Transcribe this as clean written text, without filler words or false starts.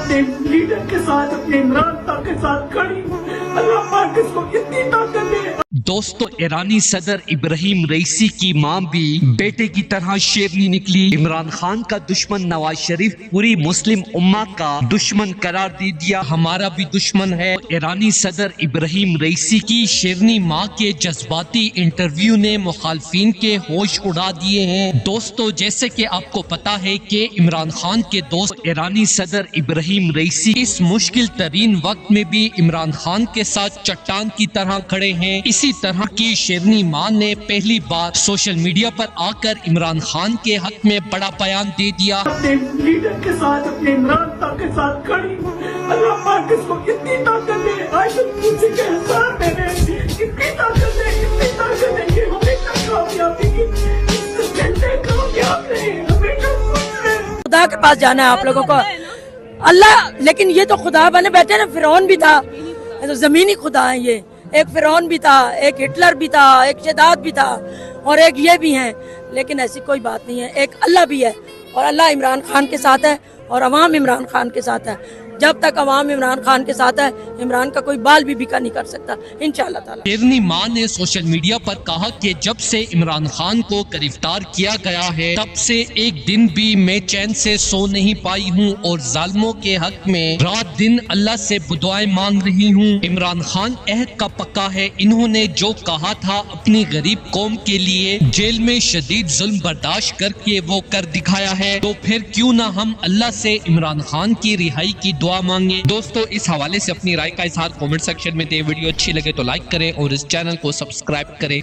अपने लीडर के साथ, अपने इमरान खान के साथ खड़ी हूँ। अल्लाह पाक इसको इतनी ताकत दे। दोस्तों, ईरानी सदर इब्राहिम रईसी की मां भी बेटे की तरह शेरनी निकली। इमरान खान का दुश्मन नवाज शरीफ पूरी मुस्लिम उम्मा का दुश्मन करार दे दिया, हमारा भी दुश्मन है। ईरानी सदर इब्राहिम रईसी की शेरनी मां के जज्बाती इंटरव्यू ने मुखालफिन के होश उड़ा दिए हैं। दोस्तों, जैसे कि आपको पता है कि इमरान खान के दोस्त ईरानी सदर इब्राहिम रईसी इस मुश्किल तरीन वक्त में भी इमरान खान के साथ चट्टान की तरह खड़े हैं। इसी तरह की शेरनी मां ने पहली बार सोशल मीडिया पर आकर इमरान खान के हक में बड़ा बयान दे दिया। अपने लीडर के साथ, अपने इमरान खान के साथ खड़ी हूँ। अल्लाह पाक इसको इतनी ताकत दे। आयशा मुझसे के एहसान मैंने इतनी ताकत दे, इतनी ताकत दे कि हमेशा कामयाबी की कामयाब रहे, हमेशा खुश रहे। खुदा के पास जाना है आप लोगों को, अल्लाह। लेकिन ये तो खुदा बने बैठे ना, फिरौन भी था, ये तो जमीनी खुदा है। ये एक फिरौन भी था, एक हिटलर भी था, एक शदाद भी था, और एक ये भी हैं। लेकिन ऐसी कोई बात नहीं है, एक अल्लाह भी है, और अल्लाह इमरान खान के साथ है और अवाम इमरान खान के साथ है। जब तक अवाम इमरान खान के साथ है, इमरान का कोई बाल भी बिका नहीं कर सकता, इंशाअल्लाह ताला। शेरनी मां ने सोशल मीडिया पर कहा कि जब से इमरान खान को गिरफ्तार किया गया है, तब से एक दिन भी मैं चैन से सो नहीं पाई हूं और जालिमों के हक में रात दिन अल्लाह से दुआएं मांग रही हूं। इमरान खान अहद का पक्का है, इन्होंने जो कहा था अपनी गरीब कौम के लिए जेल में शदीद जुल्म बर्दाश्त करके वो कर दिखाया है। तो फिर क्यों ना हम अल्लाह से इमरान खान की रिहाई की दुआ मांगे। दोस्तों, इस हवाले से अपनी राय का इजहार कमेंट सेक्शन में दें। वीडियो अच्छी लगे तो लाइक करें और इस चैनल को सब्सक्राइब करें।